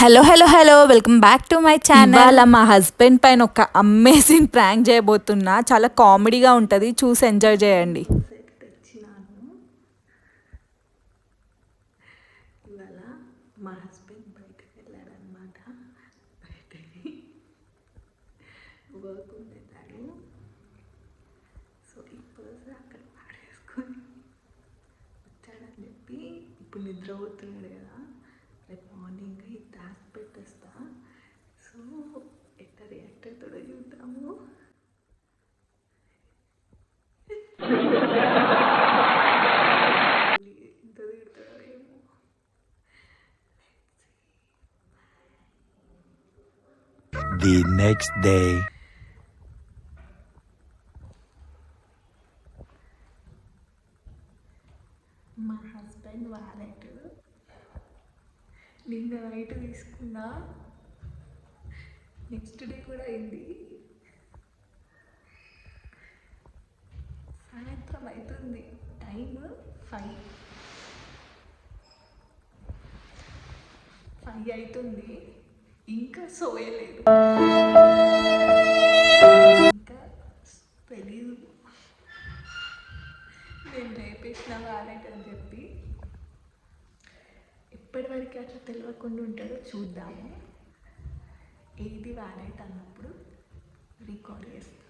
Hello hello hello welcome back to my channel. ఇవాళ మా husband పైన ఒక అమేజింగ్ ప్రాంక్ చేయబోతున్నా. చాలా కామెడీగా ఉంటుంది, చూసి ఎంజాయ్ చేయండి. ఇవాళ మా హస్బెండ్ బయటకు వెళ్ళాడనమాట. బయటకి వర్క్ ఉండేదాడు. సో ఈ పర్స్ అక్కడ పాడేసుకొని వచ్చాడని చెప్పి ఇప్పుడు నిద్రపోతున్నాడు కదా. రేపు మార్నింగ్ ఈ టాస్క్ పెట్టేస్తా. సో ఎట్లా రియాక్ట్ అవుతాడో చూద్దాము. ఎంత తిడతాడో ఏమో. The next day. మా హస్బెండ్ వాలెట్ నిన్న నైట్ తీసుకున్నా. నెక్స్ట్ డే కూడా అయింది. సాయంత్రం అవుతుంది, టైం 5 అవుతుంది, ఇంకా సోయలేదు. ఇంకా తెలీదు నేను రేపేసిన వాలెట్ అని చెప్పి. ఎప్పటివరకు అట్లా తెలియకుండా ఉంటాడో చూద్దాము. ఏది వాలెట్ అన్నప్పుడు రికార్డ్ చేస్తాను.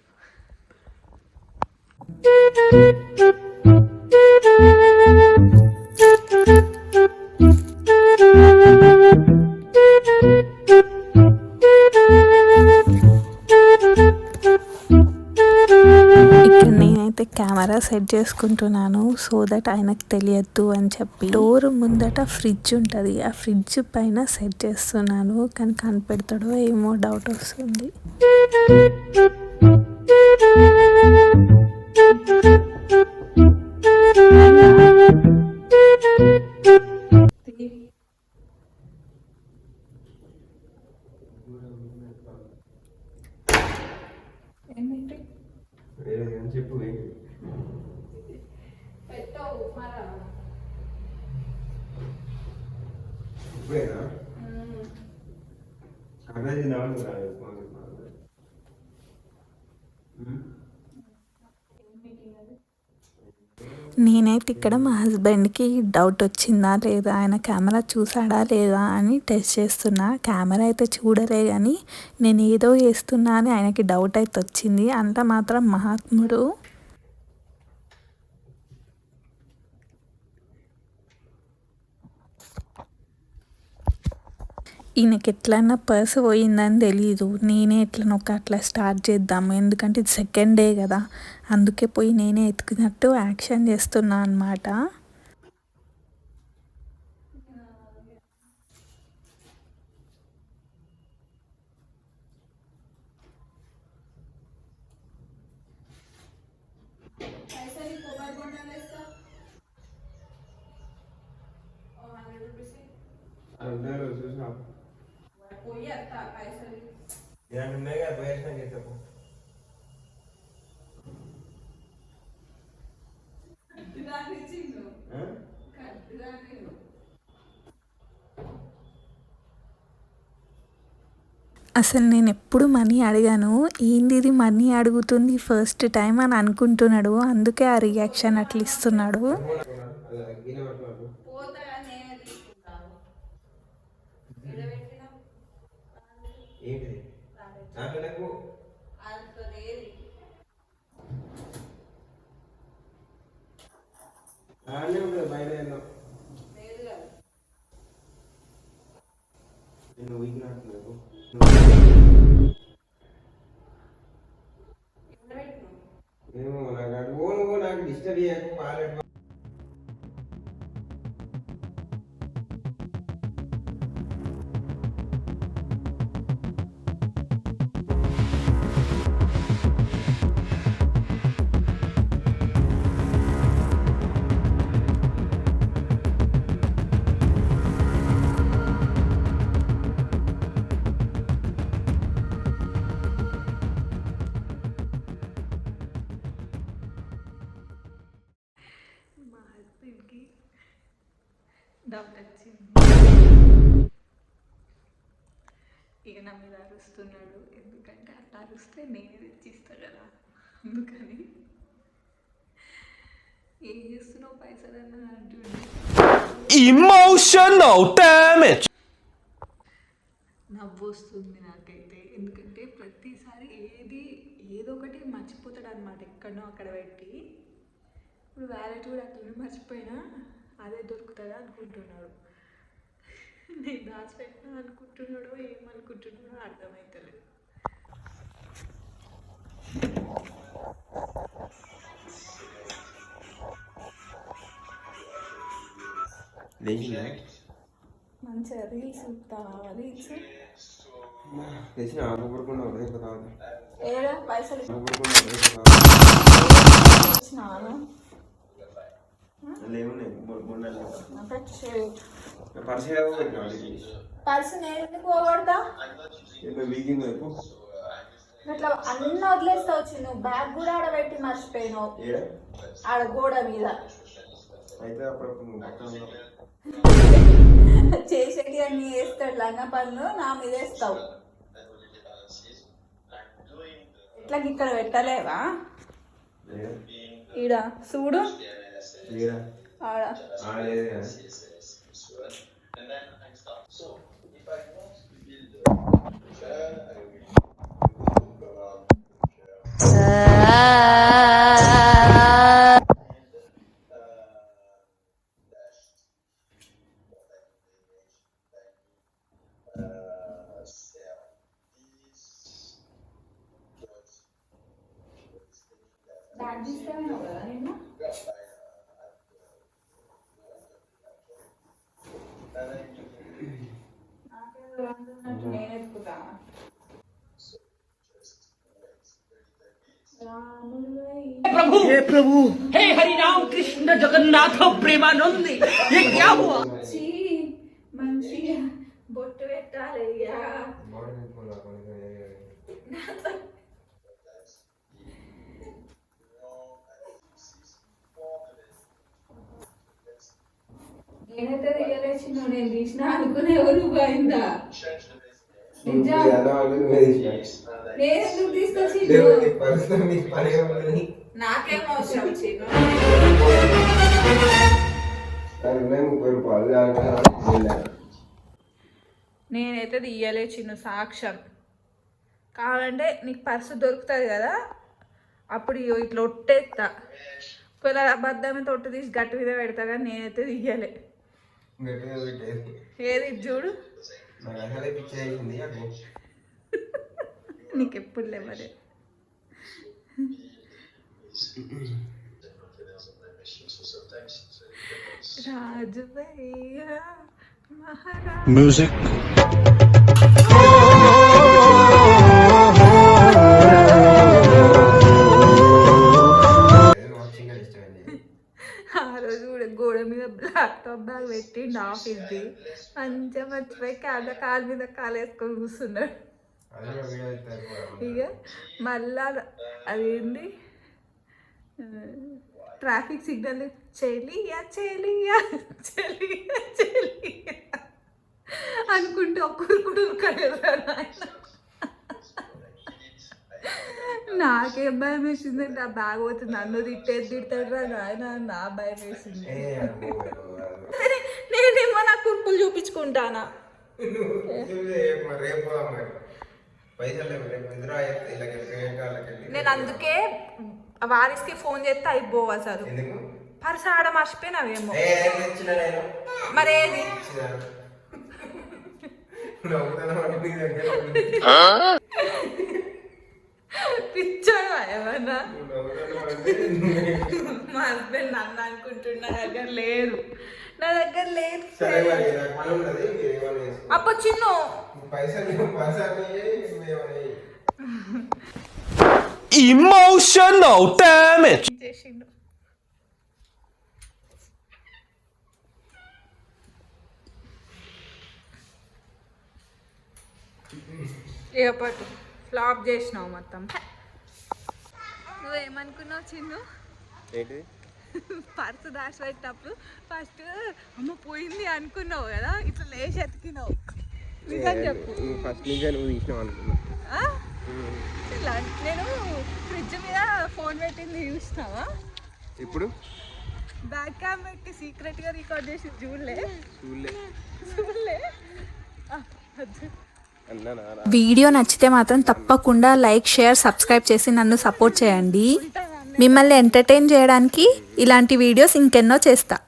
ఇక్కడ నేనైతే కెమెరా సెట్ చేసుకుంటున్నాను, సో దట్ ఆయనకు తెలియద్దు అని చెప్పి. డోర్ ముందట ఫ్రిడ్జ్ ఉంటుంది, ఆ ఫ్రిడ్జ్ పైన సెట్ చేస్తున్నాను. కానీ కనిపెడతాడో ఏమో డౌట్ వస్తుంది. ఏమిటి చెప్పు పెట్టావు మరా? ఇప్పుడేనా అక్కడ నేనైతే ఇక్కడ మా హస్బెండ్కి డౌట్ వచ్చిందా లేదా, ఆయన కెమెరా చూసాడా లేదా అని టెస్ట్ చేస్తున్నా. కెమెరా అయితే చూడలే, కానీ నేను ఏదో చేస్తున్నా అని ఆయనకి డౌట్ అయితే వచ్చింది. అంత మాత్రం మహాత్ముడు. ఈయనకి ఎట్లన్నా పర్స్ పోయిందని తెలీదు. నేనే ఎట్లనో అట్లా స్టార్ట్ చేద్దాము, ఎందుకంటే ఇది సెకండ్ డే కదా. అందుకే పోయి నేనే ఎత్తుకున్నట్టు యాక్షన్ చేస్తున్నా అన్నమాట. చూసినా పోయేసిన చెప్పు. అసలు నేను ఎప్పుడు మనీ అడిగాను, ఏంది ఇది మనీ అడుగుతుంది ఫస్ట్ టైం అని అనుకుంటున్నాడు. అందుకే ఆ రియాక్షన్ అట్లా ఇస్తున్నాడు. ఏంటిది నాకు బయట నేను వీకినట్టు ఏమో నాకు ఓను నాకు డిస్టర్బ్ చేయకు. వాలెట్ డౌట్ వచ్చింది. నా మీద అరుస్తున్నాడు. ఎందుకంటే అట్లా అరుస్తే నేనే తెచ్చిస్తా కదా, అందుకని. ఏం చేస్తున్నావు పైసలన్నా అంటుండే. Emotional damage. నవ్వు వస్తుంది నాకైతే, ఎందుకంటే ప్రతిసారి ఏదో ఒకటి మర్చిపోతాడు అనమాట, ఎక్కడనో అక్కడ పెట్టి. ఇప్పుడు వ్యాలెట్ కూడా అట్లనే మర్చిపోయినా అదే దొరుకుతుందా అనుకుంటున్నాడు. నేను దాచిపెట్టినా అనుకుంటున్నాడో ఏమనుకుంటున్నాడో అర్థమవుతలేదు. మంచిగా రీల్స్ రీల్స్ తెచ్చిన ఆకుపడకుండా ఏడా పైసలు ఇచ్చినాను. పర్సు నేను ఎందుకు పోగొడతా? అట్లా అన్నీ వదిలేస్తావు. నువ్వు బ్యాగ్ కూడా ఆడబెట్టి మర్చిపోయినావు ఆడ గోడ మీద. చేసేటి అన్ని వేస్తాడు అన్న పనులు నా మీద వేస్తావు. ఇట్లా ఇక్కడ పెట్టలేవా? ఈడ చూడు ఆడ. బ్యాగ్ తీసుకెళ్ళినావు కదా నిన్న? నేను ఎత్తుకుతాను. हे प्रभु, हे हरि राम कृष्ण जगन्नाथ प्रेमानंद, ये क्या हुआ? మంచిగా బొట్టు పెట్టాలి. నేనైతే రియలైజ్ నేను తీసిన అనుకునే నువ్వు అయిందా? నేను ఎందుకు తీసుకొచ్చి నాకేం అవసరం చిన్న. నేనైతే తీయలే చిన్న, సాక్ష్యం. కావాలంటే నీకు పర్సు దొరుకుతుంది కదా, అప్పుడు ఇట్లా ఒట్టేస్తా. ఒకవేళ అబద్ధమే తొట్టు తీసి గట్టి మీద పెడతా, కానీ నేనైతే తీయలే. ఏది చూడు, నీకు ఎప్పుడు లేవలే. రాజు భయ్యా మహారాజ్ Music. ఆ రోజు కూడా గోడ మీద ల్యాప్టాప్ బ్యాగ్ పెట్టిండు ఆఫీస్ది. మంచిగా మర్చిపోయి కాలు మీద కాలు వేసుకొని కూర్చున్నాడు. ఇక మళ్ళా అదేంటి ట్రాఫిక్ సిగ్నల్ చెలియా చెలియా చెలియా చెలియా అనుకుంటే ఒక్కరు కూడా ఉరకలేరు. నాకేం భయం వేసిందంటే ఆ బ్యాగ్ పోతే నన్ను తిడతాడు రా నాయన, నా భయం వేసింది. నేనేమో నా కుర్పులు చూపించుకుంటానా. నేను అందుకే వారిస్కి ఫోన్ చేస్తే అయిపోవు అసలు. పర్స్ ఆడ మర్చిపోయినావేమో. మరేది పిచ్చాడు ఏమన్నా? మా హస్బెండ్ నన్ను అనుకుంటున్నా, నా దగ్గర లేరు, నా దగ్గర లేరు. అప్ప చిన్ను Emotional damage. చేసిండు. ఏపట్టు ఫ్లాప్ చేసినావు మొత్తం. నువ్వేమనుకున్నావు చిన్ను? పర్సు దాచిపెట్టినప్పుడు ఫస్ట్ అమ్మ పోయింది అనుకున్నావు కదా, ఇట్లా లేచి ఎతికినావు. నిజం చెప్పు. నువ్వు ఫస్ట్ నుంచే నువ్వు తీసినావు అనుకున్నా. ఆ? ఇలా నేను ఫ్రిడ్జ్ మీద ఫోన్ పెట్టింది చూసినావా? ఇప్పుడు బ్యాక్ క్యామ్ పెట్టి సీక్రెట్గా రికార్డ్ చేసి చూడలే. ఆ, వద్దు. అన్నానా వీడియో నచ్చితే మాత్రం తప్పకుండా లైక్, షేర్, సబ్స్క్రైబ్ చేసి నన్ను సపోర్ట్ చేయండి. మిమ్మల్ని ఎంటర్టైన్ చేయడానికి ఇలాంటి వీడియోస్ ఇంకెన్నో చేస్తా.